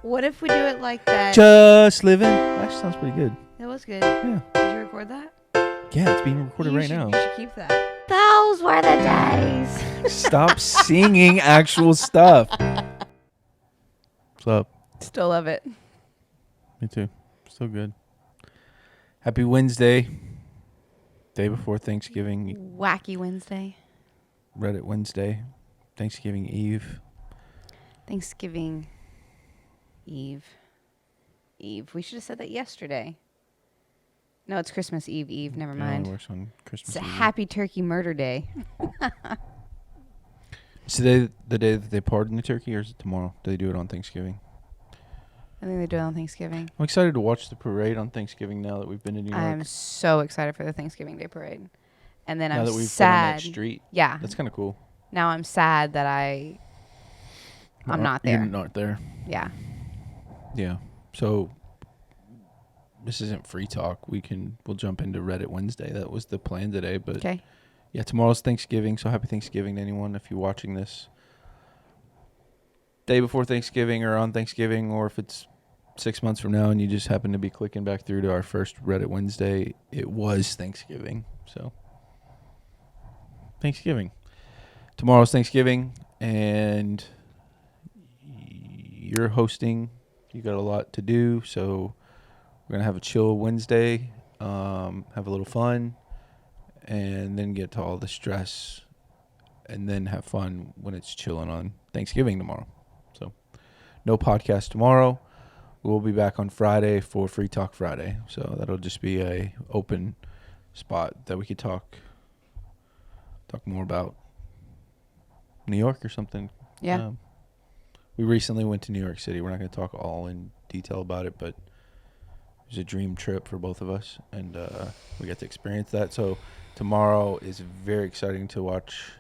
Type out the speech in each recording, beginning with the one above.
What if we do it like that? Just living. Actually, sounds pretty good. It was good. Yeah. Did you record that? Yeah, it's being recorded right now. You should keep that. Those were the days. Stop singing actual stuff. What's up? Still love it. Me too. Still good. Happy Wednesday. Day before Thanksgiving. Wacky Wednesday. Reddit Wednesday. Thanksgiving Eve. Thanksgiving Eve. We should have said that yesterday. No, it's Christmas Eve. Never mind. It works on Christmas It's a Eve. happy turkey murder day. Is today the day that they pardon the turkey, or is it tomorrow? Do they do it on Thanksgiving? I think they do it on Thanksgiving. I'm excited to watch the parade on Thanksgiving now that we've been in New York. I'm so excited for the Thanksgiving Day parade. And then now I'm that we've sad. been on that street. Yeah. That's kind of cool. Now I'm sad that I'm not there. You're not there. Yeah. Yeah. So this isn't free talk. We'll jump into Reddit Wednesday. That was the plan today, but Okay. yeah, tomorrow's Thanksgiving, so happy Thanksgiving to anyone if you're watching this day before Thanksgiving or on Thanksgiving, or if it's 6 months from now and you just happen to be clicking back through to our first Reddit Wednesday. It was Thanksgiving, so Thanksgiving. Tomorrow's Thanksgiving, and you're hosting. You got a lot to do, so we're gonna have a chill Wednesday, have a little fun, and then get to all the stress, and then have fun when it's chilling on Thanksgiving tomorrow. So no podcast tomorrow. We'll be back on Friday for Free Talk Friday. So that'll just be a open spot that we could talk more about New York or something. Yeah. We recently went to New York City. We're not going to talk all in detail about it, but it was a dream trip for both of us, and we got to experience that. So tomorrow is very exciting to watch.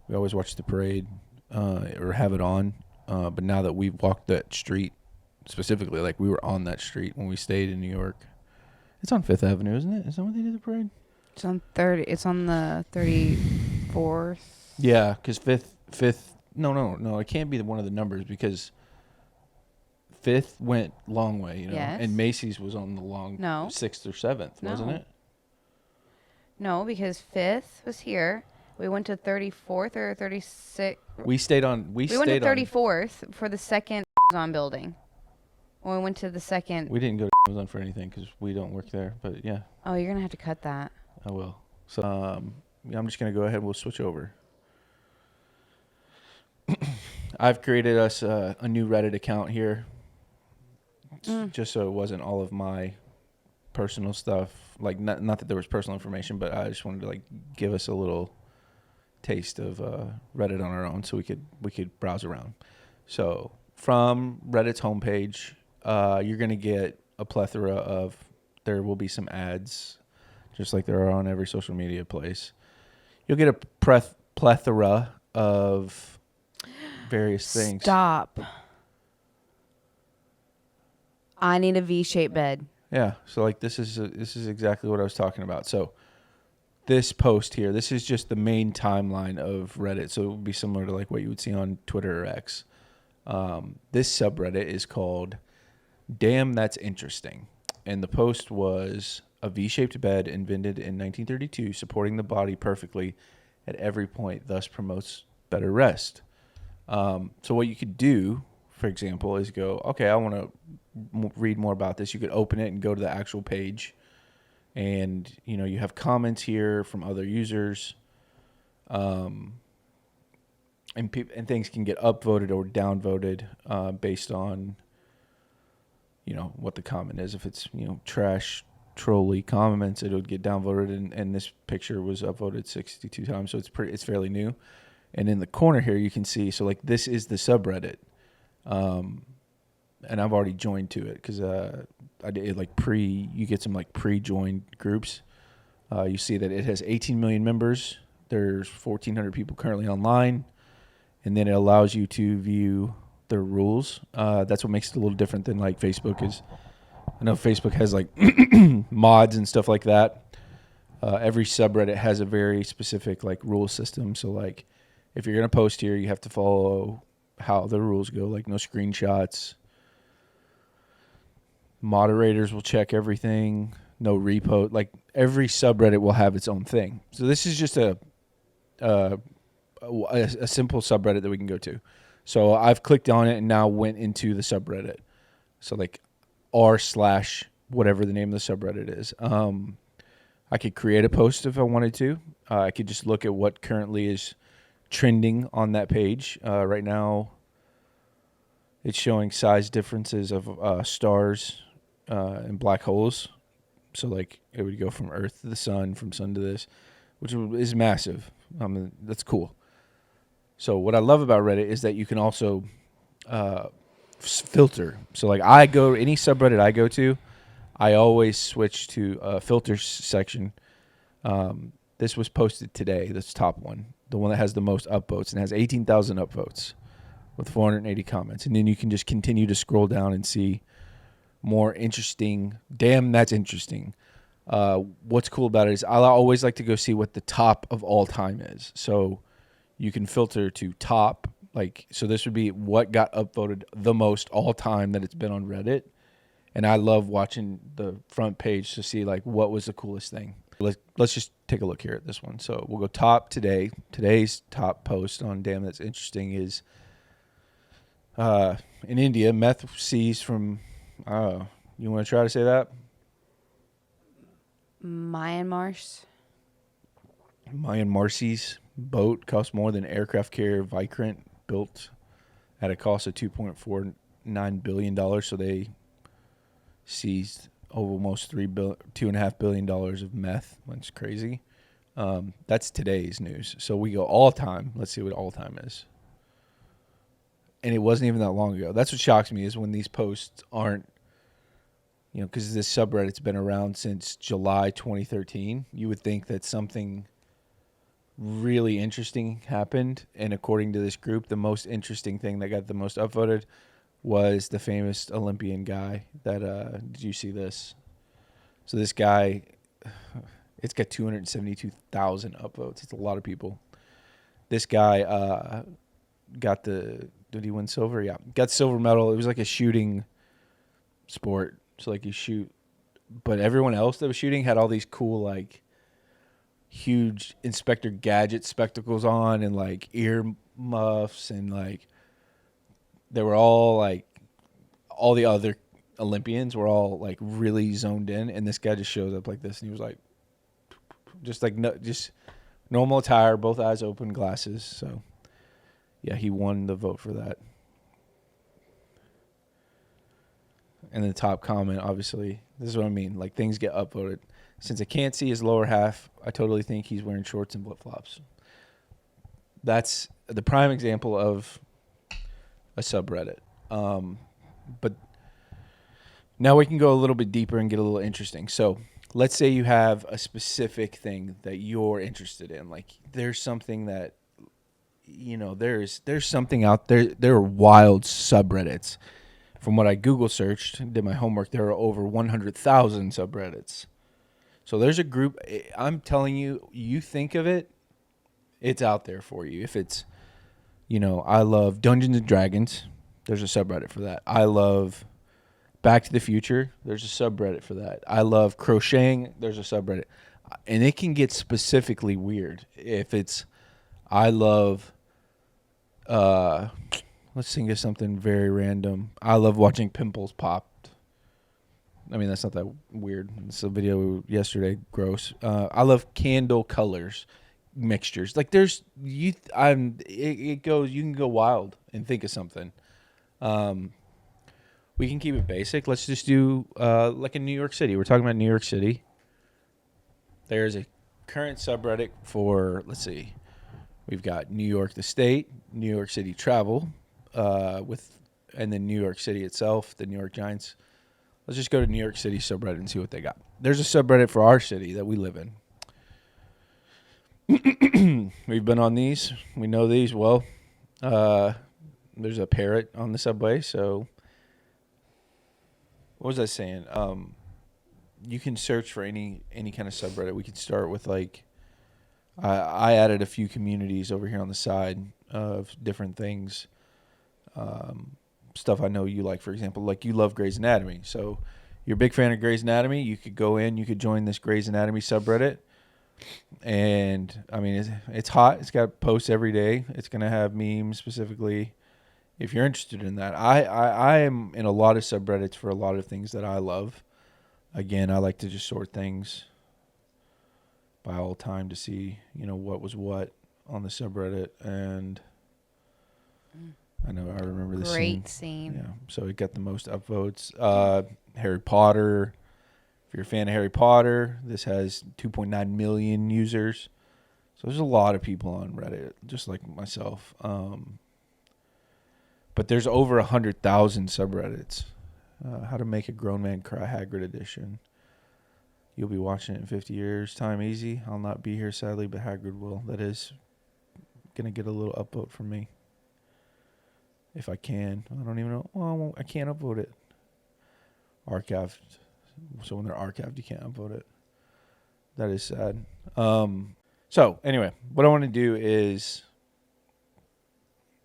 We always watch the parade or have it on, but now that we've walked that street, specifically, like we were on that street when we stayed in New York. It's on 5th Avenue, isn't it? Is that where they do the parade? It's on the 34th. Yeah, because 5th. No. It can't be one of the numbers because 5th went long way, Yes. and Macy's was on the long 6th or 7th, wasn't it? No, because 5th was here. We went to 34th or 36th. We stayed on. We went to 34th for the second on building. When we went to the second. We didn't go to Amazon for anything because we don't work there. But yeah. Oh, you're gonna have to cut that. I will. So I'm just gonna go ahead. We'll switch over. I've created us a new Reddit account here, just so it wasn't all of my personal stuff. Like not that there was personal information, but I just wanted to like give us a little taste of Reddit on our own, so we could browse around. So from Reddit's homepage, you're gonna get a plethora of. There will be some ads, just like there are on every social media place. You'll get a plethora of various things. Stop. I need a V-shaped bed. Yeah, so like this is exactly what I was talking about. So this post here, this is just the main timeline of Reddit. So it would be similar to like what you would see on Twitter or X. This subreddit is called Damn That's Interesting. And the post was a V-shaped bed invented in 1932, supporting the body perfectly at every point, thus promotes better rest. So what you could do, for example, is go, okay, I want to read more about this. You could open it and go to the actual page. And, you have comments here from other users. And things can get upvoted or downvoted based on, what the comment is. If it's, trash, trolly comments, it would get downvoted. And this picture was upvoted 62 times. So it's fairly new. And in the corner here, you can see, so like this is the subreddit. And I've already joined to it because I did like you get some like pre-joined groups. You see that it has 18 million members. There's 1,400 people currently online. And then it allows you to view their rules. That's what makes it a little different than like Facebook is. I know Facebook has like mods and stuff like that. Every subreddit has a very specific like rule system. So like if you're going to post here, you have to follow how the rules go, like no screenshots. Moderators will check everything. No repo. Like every subreddit will have its own thing. So this is just a simple subreddit that we can go to. So I've clicked on it and now went into the subreddit. So like r/ whatever the name of the subreddit is. I could create a post if I wanted to. I could just look at what currently is trending on that page. Right now, it's showing size differences of stars and black holes. So like it would go from Earth to the sun, from sun to this, which is massive. That's cool. So what I love about Reddit is that you can also filter. So like any subreddit I go to, I always switch to a filter section. This was posted today, this top one, the one that has the most upvotes and has 18,000 upvotes with 480 comments. And then you can just continue to scroll down and see more interesting. Damn, that's interesting. What's cool about it is I always like to go see what the top of all time is. So you can filter to top, so this would be what got upvoted the most all time that it's been on Reddit. And I love watching the front page to see like what was the coolest thing. Let's just take a look here at this one. So we'll go top today. Today's top post on Damn That's Interesting is in India, meth seized from, you want to try to say that? Myanmar's boat cost more than aircraft carrier Vikrant built at a cost of $2.49 billion. So they seized almost $2.5 billion of meth. That's crazy. That's today's news. So we go all time. Let's see what all time is. And it wasn't even that long ago. That's what shocks me is when these posts aren't, because this subreddit's been around since July 2013. You would think that something really interesting happened. And according to this group, the most interesting thing that got the most upvoted was the famous Olympian guy that, did you see this? So this guy, it's got 272,000 upvotes. It's a lot of people. This guy did he win silver? Yeah. Got silver medal. It was like a shooting sport. So like you shoot, but everyone else that was shooting had all these cool, like huge Inspector Gadget spectacles on and like ear muffs and like, they were all like, all the other Olympians were all like really zoned in, and this guy just shows up like this, and he was like, just normal attire, both eyes open, glasses. So, yeah, he won the vote for that. And the top comment, obviously, this is what I mean. Like things get upvoted. Since I can't see his lower half, I totally think he's wearing shorts and flip flops. That's the prime example of a subreddit. But now we can go a little bit deeper and get a little interesting. So let's say you have a specific thing that you're interested in. Like there's something that, there's something out there. There are wild subreddits. From what I Google searched, did my homework, there are over 100,000 subreddits. So there's a group. I'm telling you, you think of it, it's out there for you. If it's, I love Dungeons and Dragons. There's a subreddit for that. I love Back to the Future. There's a subreddit for that. I love crocheting. There's a subreddit. And it can get specifically weird. If it's, I love, let's think of something very random. I love watching pimples pop. I mean, that's not that weird. It's a video yesterday. Gross. I love candle colors mixtures. Like there's, it goes, you can go wild and think of something. We can keep it basic. Let's just do like in New York City. We're talking about New York City. There's a current subreddit for, let's see, we've got New York the state, New York City travel, and then New York City itself, the New York Giants. Let's just go to New York City subreddit and see what they got. There's a subreddit for our city that we live in. We've been on these. We know these well. There's a parrot on the subway, so what was I saying? You can search for any kind of subreddit. We could start with like, I added a few communities over here on the side of different things. Stuff I know you like, for example, like you love Grey's Anatomy. So you're a big fan of Grey's Anatomy, you could go in, you could join this Grey's Anatomy subreddit. And I mean, it's hot. It's got posts every day. It's going to have memes specifically if you're interested in that. I am in a lot of subreddits for a lot of things that I love. Again, I like to just sort things by all time to see, what was what on the subreddit. And I know I remember this Great scene. Yeah, so it got the most upvotes. Harry Potter. If you're a fan of Harry Potter, this has 2.9 million users. So there's a lot of people on Reddit, just like myself. But there's over 100,000 subreddits. How to make a grown man cry, Hagrid edition. You'll be watching it in 50 years. Time easy. I'll not be here, sadly, but Hagrid will. That is going to get a little upvote from me. If I can. I don't even know. Well, I can't upvote it. Archived. So when they're archived, you can't upvote it. That is sad. So anyway, what I want to do is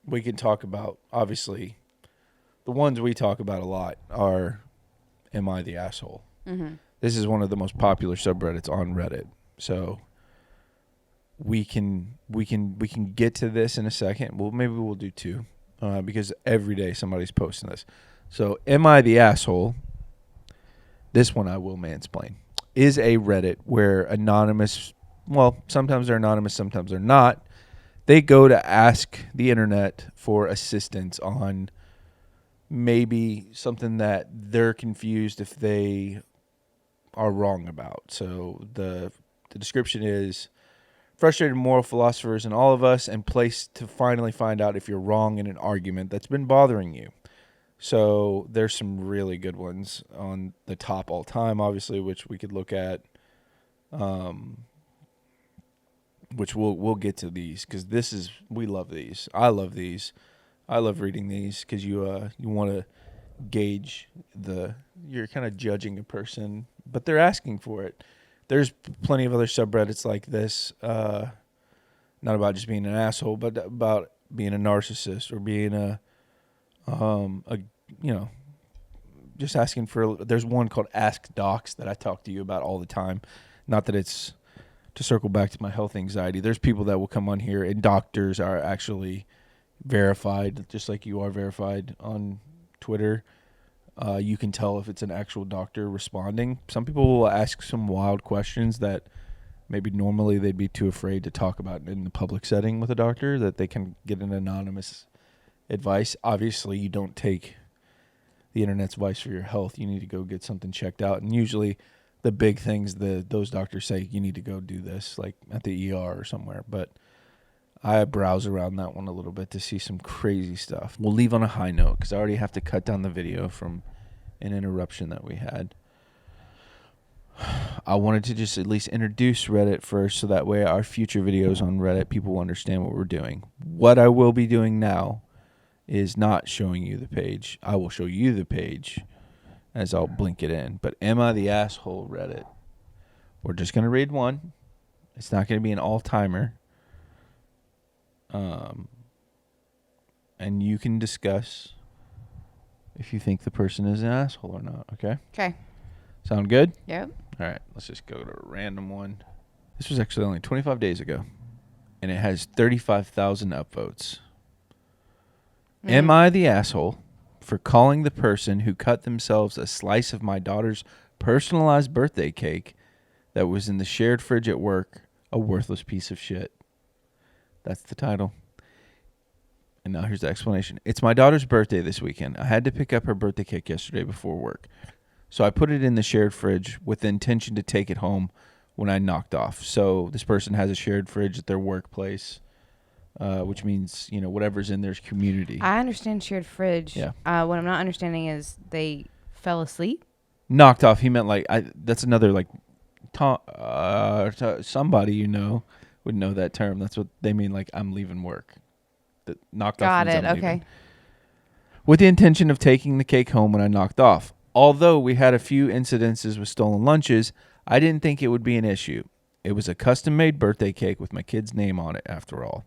we can talk about, obviously, the ones we talk about a lot are, am I the asshole? Mm-hmm. This is one of the most popular subreddits on Reddit. So we can get to this in a second. Well, maybe we'll do two, because every day somebody's posting this. So am I the asshole? This one I will mansplain. Is a Reddit where anonymous, well, sometimes they're anonymous, sometimes they're not. They go to ask the internet for assistance on maybe something that they're confused if they are wrong about. So the description is frustrated moral philosophers in all of us and place to finally find out if you're wrong in an argument that's been bothering you. So there's some really good ones on the top all time, obviously, which we could look at, which we'll get to these because we love these. I love these. I love reading these because you want to gauge you're kind of judging a person, but they're asking for it. There's plenty of other subreddits like this, not about just being an asshole, but about being a narcissist or being just asking for. There's one called Ask Docs that I talk to you about all the time. Not that it's to circle back to my health anxiety. There's people that will come on here, and doctors are actually verified, just like you are verified on Twitter. You can tell if it's an actual doctor responding. Some people will ask some wild questions that maybe normally they'd be too afraid to talk about in the public setting with a doctor, that they can get an anonymous advice. Obviously, you don't take the internet's advice for your health. You need to go get something checked out. And usually the big things those doctors say, you need to go do this, like at the ER or somewhere. But I browse around that one a little bit to see some crazy stuff. We'll leave on a high note because I already have to cut down the video from an interruption that we had. I wanted to just at least introduce Reddit first so that way our future videos on Reddit, people will understand what we're doing. What I will be doing now is not showing you the page. I will show you the page as I'll blink it in. But am I the asshole, Reddit? We're just going to read one. It's not going to be an all-timer. And you can discuss if you think the person is an asshole or not, okay? Okay. Sound good? Yep. All right, let's just go to a random one. This was actually only 25 days ago, and it has 35,000 upvotes. Am I the asshole for calling the person who cut themselves a slice of my daughter's personalized birthday cake that was in the shared fridge at work a worthless piece of shit? That's the title. And now here's the explanation. It's my daughter's birthday this weekend. I had to pick up her birthday cake yesterday before work. So I put it in the shared fridge with the intention to take it home when I knocked off. So this person has a shared fridge at their workplace, which means, whatever's in there's community. I understand shared fridge. Yeah. What I'm not understanding is they fell asleep. Knocked off. He meant that's another somebody would know that term. That's what they mean. Like, I'm leaving work. That knocked off. Got it. Okay. With the intention of taking the cake home when I knocked off. Although we had a few incidences with stolen lunches, I didn't think it would be an issue. It was a custom-made birthday cake with my kid's name on it, after all.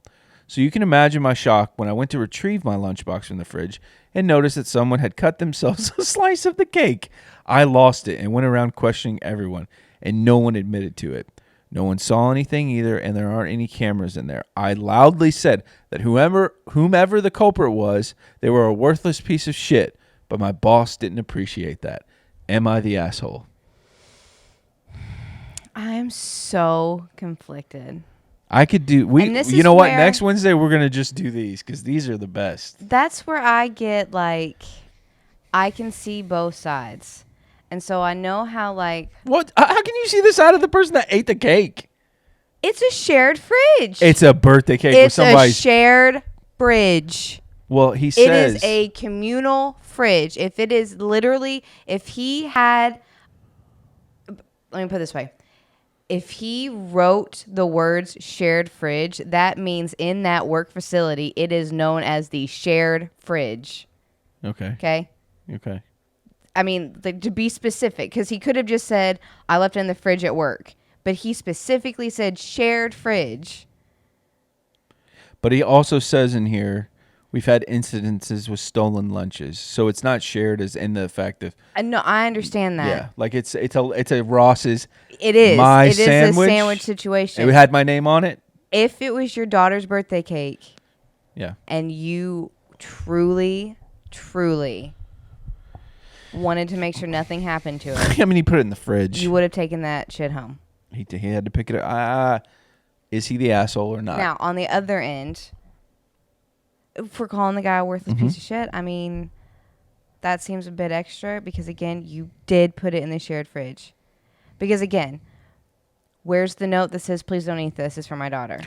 So you can imagine my shock when I went to retrieve my lunchbox from the fridge and noticed that someone had cut themselves a slice of the cake. I lost it and went around questioning everyone, and no one admitted to it. No one saw anything either, and there aren't any cameras in there. I loudly said that whomever the culprit was, they were a worthless piece of shit, but my boss didn't appreciate that. Am I the asshole? I'm so conflicted. I could do And this you is know what? where- Next Wednesday we're gonna just do these because these are the best. That's where I get like, I can see both sides. And so I know how like, What? How can you see the side of the person that ate the cake? it's a shared fridge. It's a birthday cake with It's a somebody's. shared fridge. Well, he It says is a communal fridge. If it is literally, if he had, let me put it this way. If he wrote the words shared fridge, that means in that work facility, it is known as the shared fridge. Okay. Okay? Okay. I mean, to be specific, because he could have just said, I left it in the fridge at work. But he specifically said shared fridge. But he also says in here, we've had incidences with stolen lunches, so it's not shared as in the fact of No, I understand that. yeah, like it's a Ross's. It is. My It is a sandwich. sandwich situation. It had my name on it. If it was your daughter's birthday cake Yeah. and you truly, truly wanted to make sure nothing happened to it, I mean, he put it in the fridge. you would have taken that shit home. He had to pick it up. Is he the asshole or not? Now, on the other end, for calling the guy a worthless Mm-hmm. piece of shit, I mean, that seems a bit extra because, again, you did put it in the shared fridge. Because, again, where's the note that says, please don't eat this? It's for my daughter.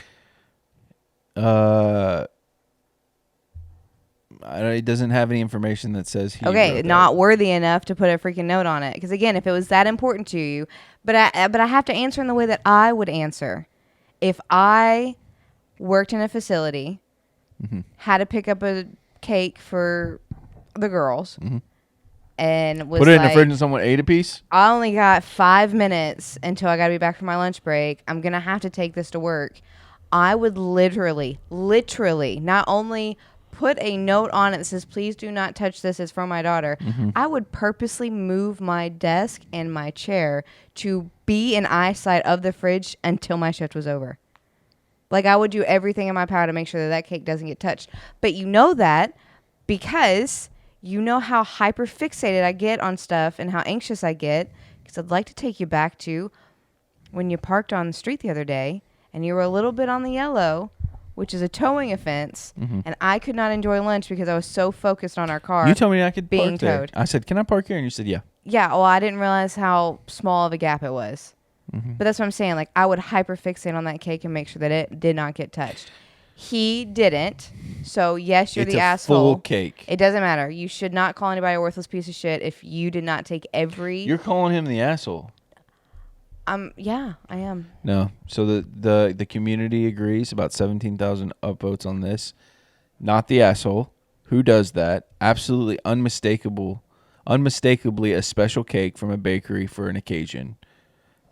It doesn't have any information that says he. Okay, wrote not that. worthy enough to put a freaking note on it. Because, again, if it was that important to you, but I have to answer in the way that I would answer. If I worked in a facility, Mm-hmm. had to pick up a cake for the girls, and was Put it in the like, fridge and someone ate a piece. I only got 5 minutes until I got to be back for my lunch break. I'm going to have to take this to work. I would literally, not only put a note on it that says, please do not touch this, it's for my daughter. I would purposely move my desk and my chair to be in eyesight of the fridge until my shift was over. Like, I would do everything in my power to make sure that that cake doesn't get touched. But you know that because you know how hyper fixated I get on stuff and how anxious I get. Because I'd like to take you back to when you parked on the street the other day and you were a little bit on the yellow, which is a towing offense, and I could not enjoy lunch because I was so focused on our car. You told me I could being park there. towed. I said, "Can I park here?" And you said, "Yeah." Yeah, well, I didn't realize how small of a gap it was. But that's what I'm saying. Like, I would hyperfixate on that cake and make sure that it did not get touched. He didn't. So, yes, you're It's the a asshole. full cake. It doesn't matter. You should not call anybody a worthless piece of shit if you did not take every... You're calling him the asshole. Yeah, I am. No. So the community agrees. About 17,000 upvotes on this. Not the asshole. Who does that? Absolutely unmistakably a special cake from a bakery for an occasion.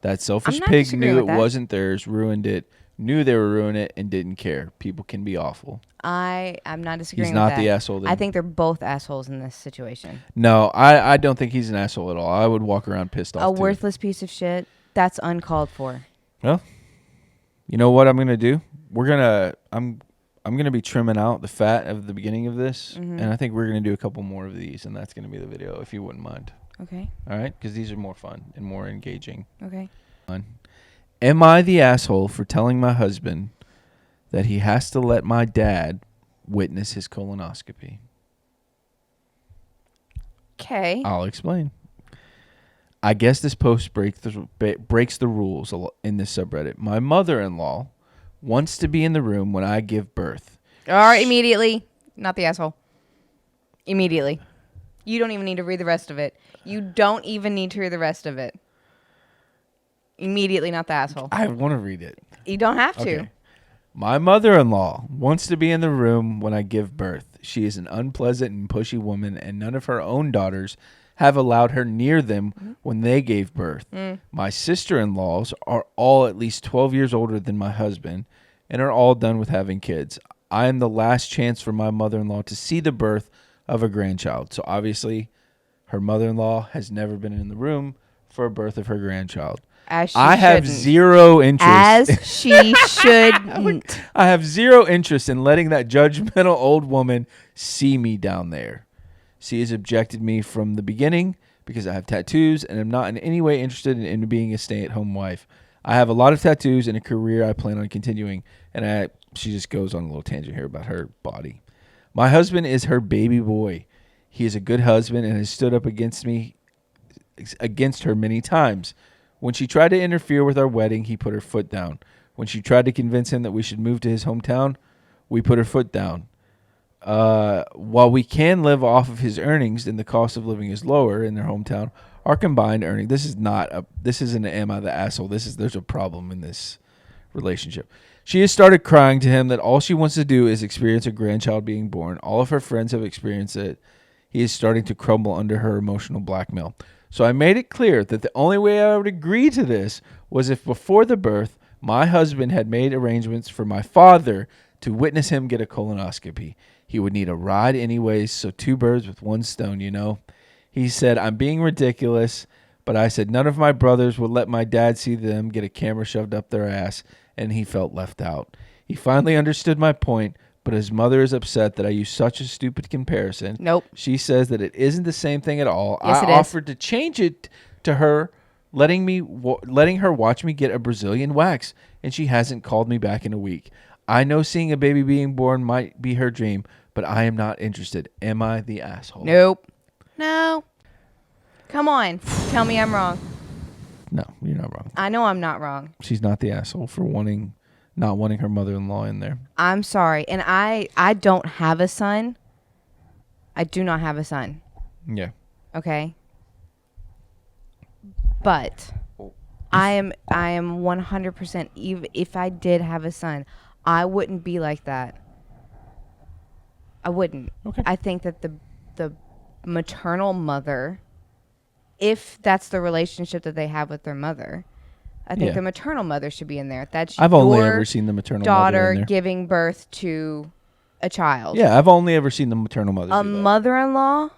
That selfish I'm not pig disagreeing knew it with that. wasn't theirs, ruined it, knew they were ruining it, and didn't care. People can be awful. I'm not disagreeing He's with not that. the asshole then. I think they're both assholes in this situation. No, I don't think he's an asshole at all. I would walk around pissed off A too. worthless piece of shit, that's uncalled for. Well, you know what I'm gonna do? I'm gonna be trimming out the fat of the beginning of this, and I think we're gonna do a couple more of these, and that's gonna be the video if you wouldn't mind. Okay. All right, because these are more fun and more engaging. Okay. Am I the asshole for telling my husband that he has to let my dad witness his colonoscopy? Okay. I'll explain. I guess this post breaks the rules in this subreddit. My mother-in-law wants to be in the room when I give birth. All right, immediately. Not the asshole. Immediately. You don't even need to read the rest of it. You don't even need to read the rest of it. Immediately, not the asshole. I want to read it. You don't have to. Okay. My mother-in-law wants to be in the room when I give birth. She is an unpleasant and pushy woman, and none of her own daughters have allowed her near them when they gave birth. My sister-in-laws are all at least 12 years older than my husband and are all done with having kids. I am the last chance for my mother-in-law to see the birth of a grandchild. So obviously, her mother-in-law has never been in the room for a birth of her grandchild. As she I have shouldn't. zero interest. As she shouldn't. I have zero interest in letting that judgmental old woman see me down there. She has objected me from the beginning because I have tattoos and am not in any way interested in being a stay-at-home wife. I have a lot of tattoos and a career I plan on continuing. And she just goes on a little tangent here about her body. My husband is her baby boy. He is a good husband and has stood up against her many times. When she tried to interfere with our wedding, he put her foot down. When she tried to convince him that we should move to his hometown, we put her foot down. While we can live off of his earnings and the cost of living is lower in their hometown, our combined earning, this isn't an am I the asshole. There's a problem in this relationship. She has started crying to him that all she wants to do is experience a grandchild being born. All of her friends have experienced it. He is starting to crumble under her emotional blackmail. So I made it clear that the only way I would agree to this was if before the birth, my husband had made arrangements for my father to witness him get a colonoscopy. He would need a ride anyways, so 2 birds with 1 stone, you know. He said, I'm being ridiculous, but I said none of my brothers would let my dad see them get a camera shoved up their ass, and he felt left out. He finally understood my point, but his mother is upset that I use such a stupid comparison. Nope. She says that it isn't the same thing at all. Yes, I offered to change it to her, letting her watch me get a Brazilian wax, and she hasn't called me back in a week. I know seeing a baby being born might be her dream, but I am not interested. Am I the asshole? Nope. No. Come on. Tell me I'm wrong. No, you're not wrong. I know I'm not wrong. She's not the asshole for not wanting her mother-in-law in there. I'm sorry. And I don't have a son. I do not have a son. Yeah. Okay? But I am 100%, even if I did have a son, I wouldn't be like that. I wouldn't. Okay. I think that the maternal mother, if that's the relationship that they have with their mother, I think the maternal mother should be in there. That's I've only ever seen the maternal mother in daughter there. giving birth to a child. Yeah, I've only ever seen the maternal mother. A mother-in-law.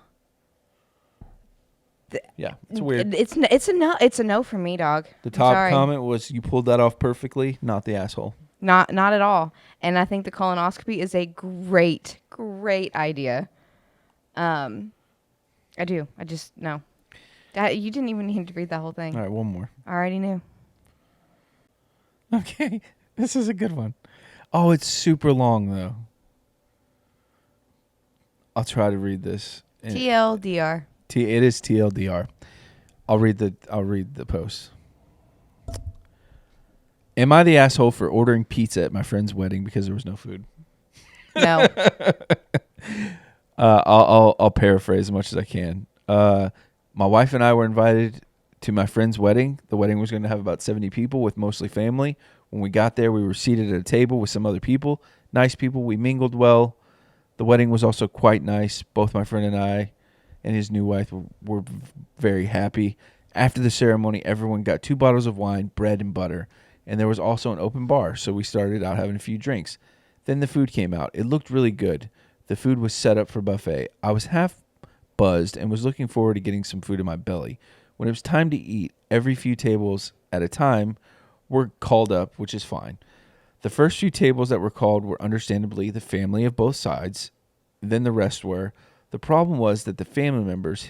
Yeah, it's weird. It's a no. It's a no for me, dog. The top Sorry. comment was, "You pulled that off perfectly." Not the asshole. Not at all. And I think the colonoscopy is a great idea. I do. I just no. You didn't even need to read that whole thing. All right, one more. I already knew. Okay, this is a good one. Oh, it's super long though. I'll try to read this. TLDR. It is TLDR. I'll read the post. Am I the asshole for ordering pizza at my friend's wedding because there was no food? No. I'll paraphrase as much as I can. My wife and I were invited to my friend's wedding. The wedding was going to have about 70 people with mostly family. When we got there, we were seated at a table with some other people. Nice people. We mingled well. The wedding was also quite nice. Both my friend and I and his new wife were very happy. After the ceremony, everyone got 2 bottles of wine, bread, and butter. And there was also an open bar, so we started out having a few drinks. Then the food came out. It looked really good. The food was set up for buffet. I was half buzzed and was looking forward to getting some food in my belly. When it was time to eat, every few tables at a time were called up, which is fine. The first few tables that were called were understandably the family of both sides. Then the rest were. The problem was that the family members,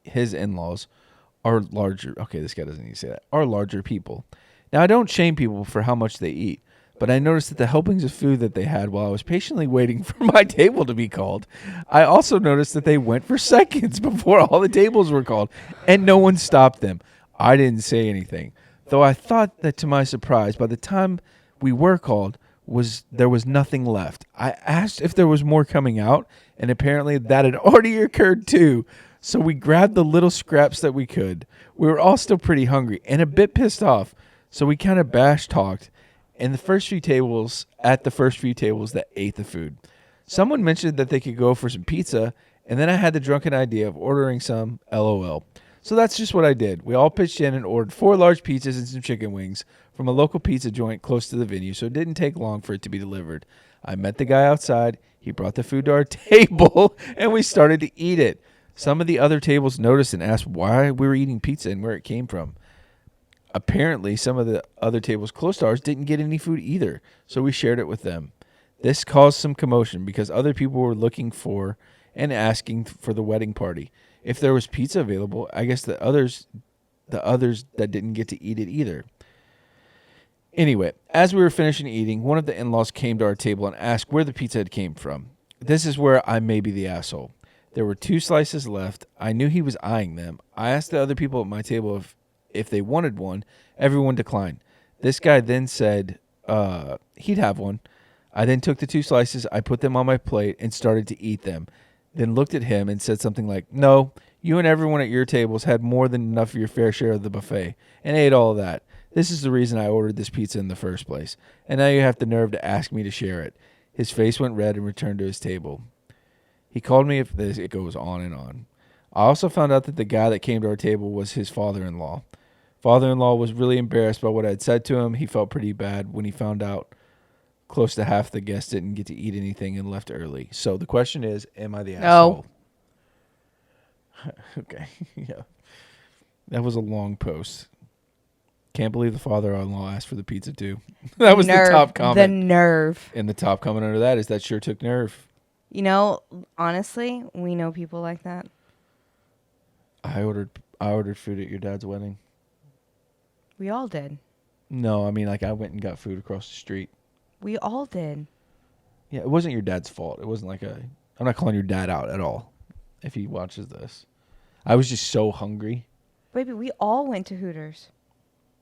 his in-laws, are larger. Okay, this guy doesn't need to say that. Are larger people. Now, I don't shame people for how much they eat, but I noticed that the helpings of food that they had while I was patiently waiting for my table to be called, I also noticed that they went for seconds before all the tables were called, and no one stopped them. I didn't say anything, though I thought that to my surprise, by the time we were called, there was nothing left. I asked if there was more coming out, and apparently that had already occurred too. So we grabbed the little scraps that we could. We were all still pretty hungry and a bit pissed off. So we kind of talked, and the first few tables that ate the food. Someone mentioned that they could go for some pizza, and then I had the drunken idea of ordering some, LOL. So that's just what I did. We all pitched in and ordered 4 large pizzas and some chicken wings from a local pizza joint close to the venue, so it didn't take long for it to be delivered. I met the guy outside. He brought the food to our table, and we started to eat it. Some of the other tables noticed and asked why we were eating pizza and where it came from. Apparently, some of the other tables close to ours didn't get any food either, so we shared it with them. This caused some commotion because other people were looking for and asking for the wedding party. If there was pizza available, I guess the others that didn't get to eat it either. Anyway, as we were finishing eating, one of the in-laws came to our table and asked where the pizza had came from. This is where I may be the asshole. There were 2 slices left. I knew he was eyeing them. I asked the other people at my table if they wanted one. Everyone declined. This guy then said he'd have one. I then took the 2 slices, I put them on my plate, and started to eat them. Then looked at him and said something like, "No, you and everyone at your tables had more than enough of your fair share of the buffet and ate all of that. This is the reason I ordered this pizza in the first place. And now you have the nerve to ask me to share it." His face went red and returned to his table. He called me if this, it goes on and on. I also found out that the guy that came to our table was his father-in-law. Father-in-law was really embarrassed by what I had said to him. He felt pretty bad when he found out close to half the guests didn't get to eat anything and left early. So the question is, am I the asshole? Okay. Yeah. That was a long post. Can't believe the father-in-law asked for the pizza too. That was Nerve. the top comment. The nerve. And the top comment under that is that sure took nerve. You know, honestly, we know people like that. I ordered food at your dad's wedding. We all did. No, I mean like I went and got food across the street. We all did. Yeah, it wasn't your dad's fault. It wasn't like I'm not calling your dad out at all if he watches this. I was just so hungry. Baby, we all went to Hooters.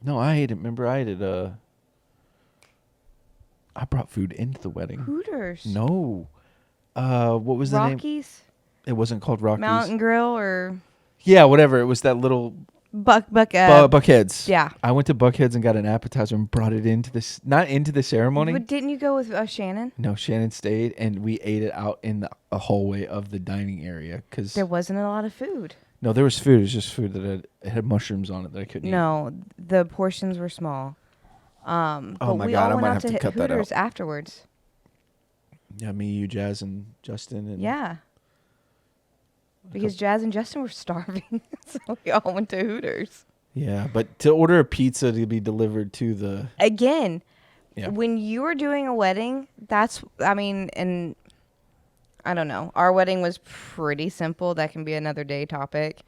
No, I ate it. Remember, I ate it. I brought food into the wedding. Hooters. No. What was the name? Rockies? It wasn't called Rockies. Mountain Grill or Yeah, whatever. It was that little Buckheads. Yeah. I went to Buckheads and got an appetizer and brought it into this, not into the ceremony. But didn't you go with Shannon? No, Shannon stayed and we ate it out in the hallway of the dining area because There wasn't a lot of food. No, there was food. It was just food that it had mushrooms on it that I couldn't eat. No, the portions were small. But oh my we God, all I went might out have to to hit cut that Hooters out. afterwards. Yeah, me, you, Jazz, and Justin. And Yeah. Because Jazz and Justin were starving, so we all went to Hooters. Yeah, but to order a pizza to be delivered to the... Again, Yeah. when you are doing a wedding, and I don't know. Our wedding was pretty simple. That can be another day topic.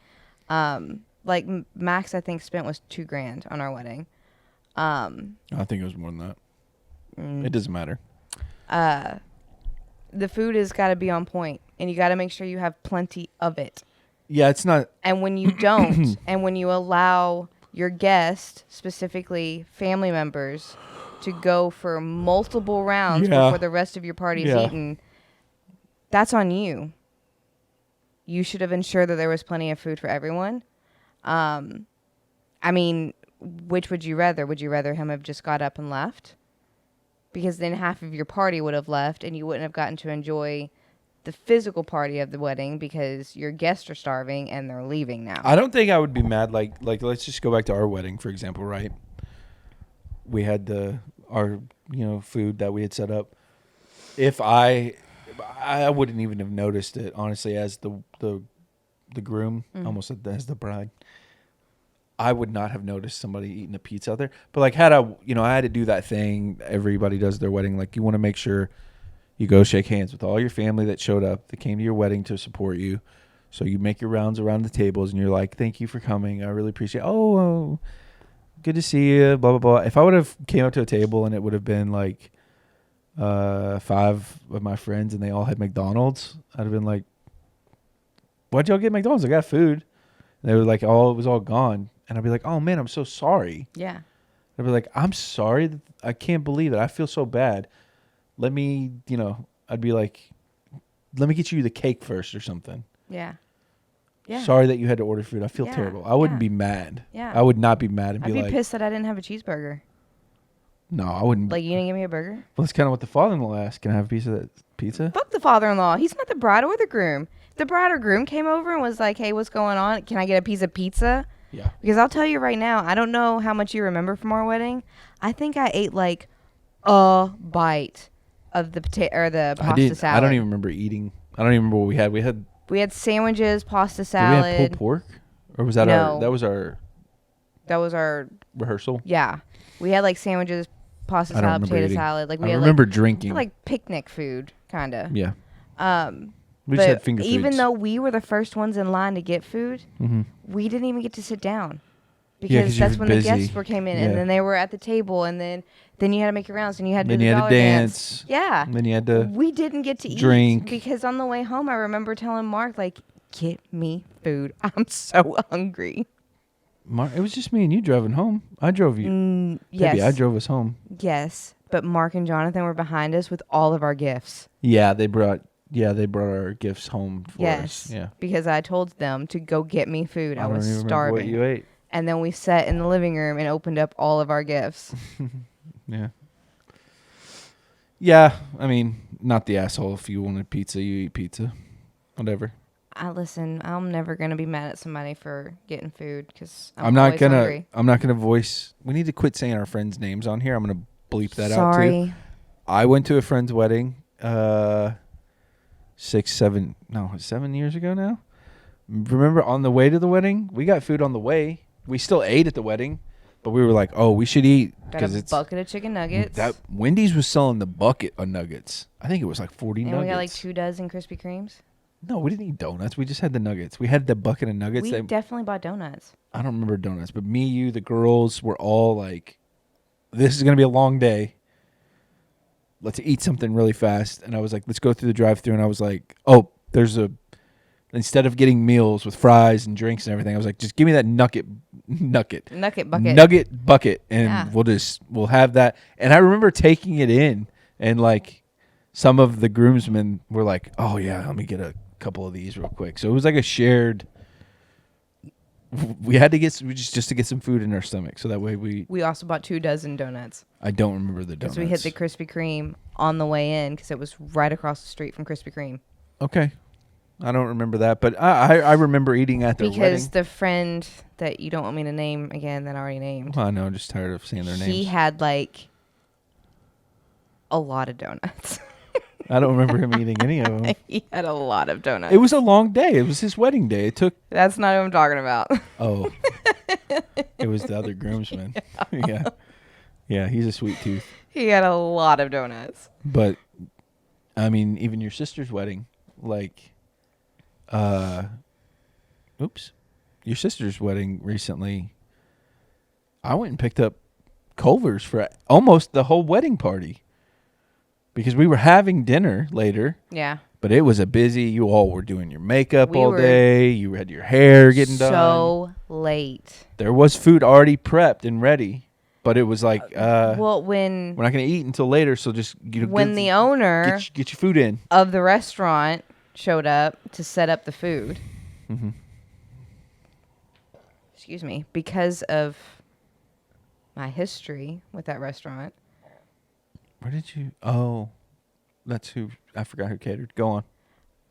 Like max, I think spent was $2,000 on our wedding. I think it was more than that. It doesn't matter. The food has got to be on point, and you got to make sure you have plenty of it. Yeah, it's not... And when you don't, and when you allow your guests, specifically family members, to go for multiple rounds before the rest of your party's eaten, that's on you. You should have ensured that there was plenty of food for everyone. Which would you rather? Would you rather him have just got up and left? Because then half of your party would have left and you wouldn't have gotten to enjoy the physical party of the wedding because your guests are starving and they're leaving now. I don't think I would be mad. Like let's just go back to our wedding, for example, right? We had our food that we had set up. If I wouldn't even have noticed it, honestly, as the groom, almost as the bride. I would not have noticed somebody eating a pizza out there. But like I had to do that thing everybody does at their wedding. Like you want to make sure you go shake hands with all your family that showed up, that came to your wedding to support you. So you make your rounds around the tables and you're like, "Thank you for coming. I really appreciate it. Oh, good to see you, blah, blah, blah." If I would have came up to a table and it would have been like 5 of my friends and they all had McDonald's, I'd have been like, "Why'd y'all get McDonald's? I got food." And they were like, it was all gone. And I'd be like, "Oh man, I'm so sorry." Yeah. I'd be like, "I'm sorry. I can't believe it. I feel so bad. Let me, I'd be like, let me get you the cake first or something." Yeah. Yeah. Sorry that you had to order food. I feel terrible. I wouldn't be mad. Yeah. I would not be mad and I'd be like, pissed that I didn't have a cheeseburger. No, I wouldn't. Like, you didn't give me a burger? Well, that's kind of what the father-in-law asked. Can I have a piece of that pizza? Fuck the father-in-law. He's not the bride or the groom. If the bride or groom came over and was like, "Hey, what's going on? Can I get a piece of pizza?" Yeah. Because I'll tell you right now, I don't know how much you remember from our wedding. I think I ate like a bite. of the potato or the I pasta didn't. salad. I don't even remember eating. I don't even remember what we had. We had sandwiches, pasta Did we salad. have pulled pork, or was that No. that was our That was our rehearsal? yeah. We had like sandwiches, pasta I don't salad, remember potato eating. salad. Like we I had remember like drinking. like picnic food, kind of. Yeah. We But just had finger even foods. though we were the first ones in line to get food, Mm-hmm. we didn't even get to sit down Yeah, 'cause because you that's were when busy. the guests were came in, Yeah. and then they were at the table, and then you had to make your rounds, and you had to Then do you the had to dollar dance. Yeah, And then you had to we didn't get to drink. eat because on the way home, I remember telling Mark like, "Get me food. I'm so hungry." It was just me and you driving home. I drove you. Yes, Baby, I drove us home. yes, but Mark and Jonathan were behind us with all of our gifts. Yeah, they brought our gifts home for Yes, us. Yeah. because I told them to go get me food. I don't was even remember starving. what you ate. And then we sat in the living room and opened up all of our gifts. Yeah. Yeah, I mean, not the asshole. If you wanted pizza, you eat pizza. Whatever. Listen, I'm never gonna be mad at somebody for getting food because I'm not always gonna. hungry. I'm not gonna voice. We need to quit saying our friends' names on here. I'm gonna bleep that out too. Sorry. I went to a friend's wedding. 7 years ago now. Remember, on the way to the wedding, we got food on the way. We still ate at the wedding, but we were like, "Oh, we should eat Got because a it's bucket of chicken nuggets. that Wendy's was selling the bucket of nuggets. I think it was like 40 and nuggets. we got like 2 dozen Krispy Kremes. No, we didn't eat donuts. We just had the nuggets. We had the bucket of nuggets. We definitely bought donuts. I don't remember donuts, but me, you, the girls were all like, "This is gonna be a long day. Let's eat something really fast." And I was like, "Let's go through the drive-thru." And I was like, "Oh, instead of getting meals with fries and drinks and everything, I was like, just give me that nugget Nugget bucket. nugget bucket, and Yeah. we'll have that." And I remember taking it in, and like some of the groomsmen were like, "Oh yeah, let me get a couple of these real quick." So it was like a shared. We had to get just to get some food in our stomach, so that way We also bought 2 dozen donuts. I don't remember the donuts. Because we hit the Krispy Kreme on the way in because it was right across the street from Krispy Kreme. Okay. I don't remember that, but I remember eating at their wedding. Because the friend that you don't want me to name again that I already named. Well, I know, I'm just tired of saying their names. He had like a lot of donuts. I don't remember him eating any of them. He had a lot of donuts. It was a long day. It was his wedding day. It took... That's not who I'm talking about. Oh. It was the other groomsman. Yeah. Yeah, he's a sweet tooth. He had a lot of donuts. But, I mean, even your sister's wedding, like... Your sister's wedding recently, I went and picked up Culver's for almost the whole wedding party. Because we were having dinner later. Yeah. But it was a busy, you all were doing your makeup We all were day. You had your hair getting done. So late. There was food already prepped and ready. But it was like, well, we're not going to eat until later, so just when the owner get your food in. of the restaurant showed up to set up the food. Mm-hmm. Excuse me. Because of my history with that restaurant. Where did you... Oh, that's who... I forgot who catered. Go on.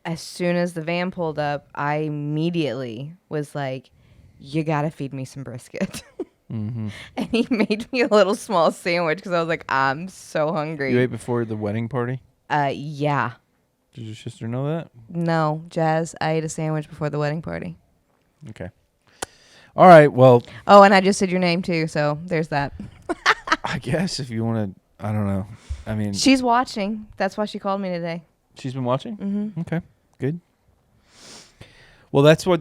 As soon as the van pulled up, I immediately was like, you got to feed me some brisket. Mm-hmm. And he made me a little small sandwich because I was like, I'm so hungry. You ate before the wedding party? Yeah. Did your sister know that? No, Jazz, I ate a sandwich before the wedding party. Okay. All right, well... Oh, and I just said your name too, so there's that. I guess if you want to... I don't know. I mean... She's watching. That's why she called me today. She's been watching? Mm-hmm. Okay, good. Well, that's what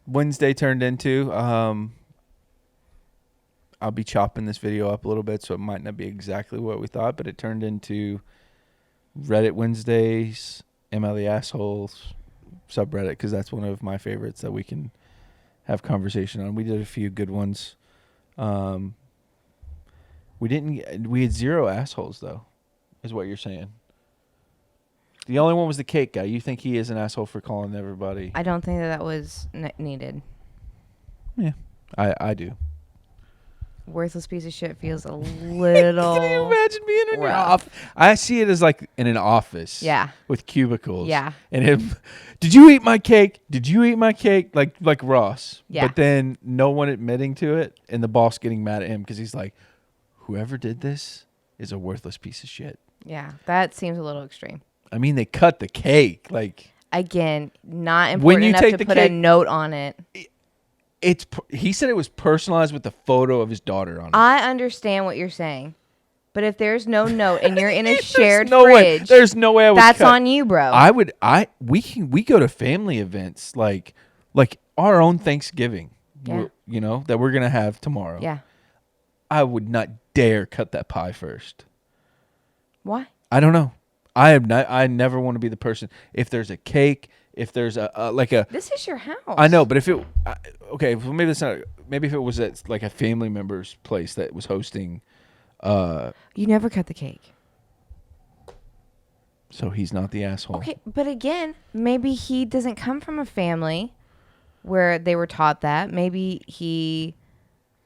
Wednesday turned into. I'll be chopping this video up a little bit, so it might not be exactly what we thought, but it turned into Reddit Wednesdays, ML the Assholes subreddit, because that's one of my favorites that we can have conversation on. We did a few good ones. We had 0 assholes, though, is what you're saying. The only one was the cake guy. You think he is an asshole for calling everybody? I don't think that was needed. Yeah, I do. Worthless piece of shit feels a little... Can you imagine being in an rough. office? I see it as like in an office. Yeah. With cubicles. Yeah. And him, did you eat my cake? Did you eat my cake? Like Ross. Yeah. But then no one admitting to it, and the boss getting mad at him because he's like, whoever did this is a worthless piece of shit. Yeah, that seems a little extreme. I mean, they cut the cake. Like, Again, not when important you enough take to the put a cake, note on it. he said it was personalized with the photo of his daughter on it. I understand what you're saying, but if there's no note and you're in a shared There's fridge, no way I would that's cut. on you, bro. We go to family events like our own Thanksgiving, Yeah. that we're going to have tomorrow. Yeah. I would not dare cut that pie first. Why? I don't know. I never want to be the person. If there's a cake, if there's a This is your house. I know, but if it okay, well, maybe that's not. Maybe if it was at like a family member's place that was hosting, You never cut the cake. so he's not the asshole. Okay, but again, maybe he doesn't come from a family where they were taught that. Maybe he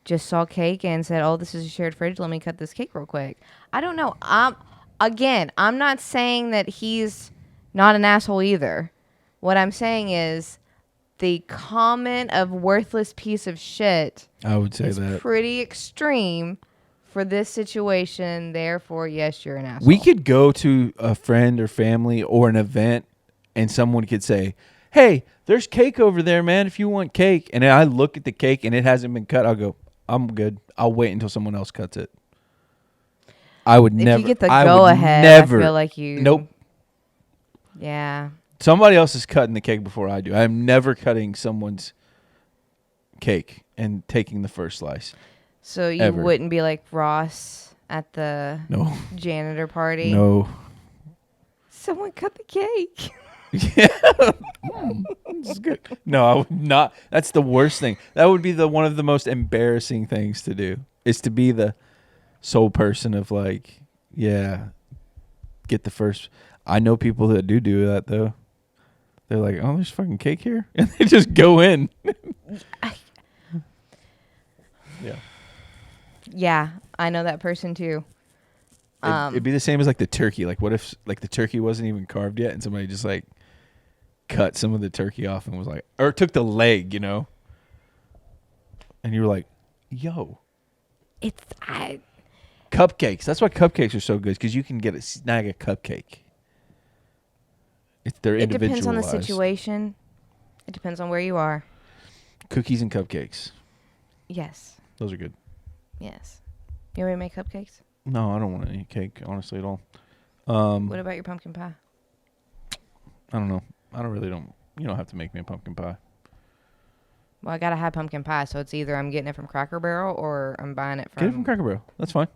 just saw cake and said, "Oh, this is a shared fridge. Let me cut this cake real quick." I don't know. I'm not saying that he's not an asshole either. What I'm saying is the comment of worthless piece of shit I would say is that. pretty extreme for this situation. Therefore, yes, you're an asshole. We could go to a friend or family or an event, and someone could say, "Hey, there's cake over there, man. If you want cake," and then I look at the cake and it hasn't been cut, I'll go, "I'm good. I'll wait until someone else cuts it." I would never. If you get the I go would ahead, never, I feel like you. Nope. Yeah. Somebody else is cutting the cake before I do. I'm never cutting someone's cake and taking the first slice. So you Ever. wouldn't be like Ross at the No. janitor party? No. Someone cut the cake. Yeah. This is good. No, I would not. That's the worst thing. That would be one of the most embarrassing things to do, is to be the sole person of like, yeah, get the first. I know people that do that though. They're like, "Oh, there's fucking cake here," and they just go in. Yeah. Yeah, I know that person too. It'd be the same as like the turkey. Like, what if like the turkey wasn't even carved yet, and somebody just like cut some of the turkey off and was like, or took the leg, and you were like, "Yo, cupcakes." That's why cupcakes are so good, because you can snag a cupcake. They're It individualized. depends on the situation. It depends on where you are. Cookies and cupcakes. Yes. Those are good. Yes. You want me to make cupcakes? No, I don't want any cake, honestly, at all. What about your pumpkin pie? I don't know. You don't have to make me a pumpkin pie. Well, I gotta have pumpkin pie, so it's either I'm getting it from Cracker Barrel or I'm buying it from. Get it from Cracker Barrel. That's fine.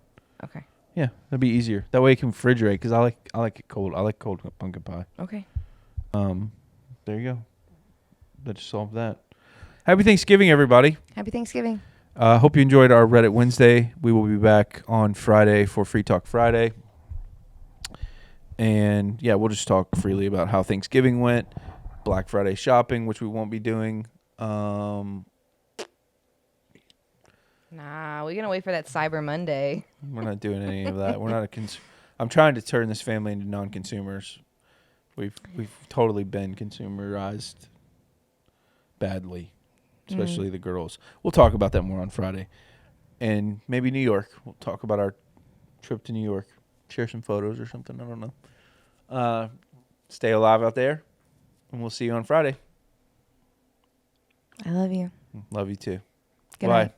Okay. Yeah, that'd be easier. That way you can refrigerate, because I like it cold. I like cold pumpkin pie. Okay. There you go. That just solved that. Happy Thanksgiving, everybody. Happy Thanksgiving. Hope you enjoyed our Reddit Wednesday. We will be back on Friday for Free Talk Friday. And yeah, we'll just talk freely about how Thanksgiving went, Black Friday shopping, which we won't be doing. Nah, we're gonna wait for that Cyber Monday. We're not doing any of that. We're not I'm trying to turn this family into non-consumers. We've totally been consumerized badly, especially the girls. We'll talk about that more on Friday. And maybe New York. We'll talk about our trip to New York. Share some photos or something. I don't know. Stay alive out there. And we'll see you on Friday. I love you. Love you too. Good Bye. night.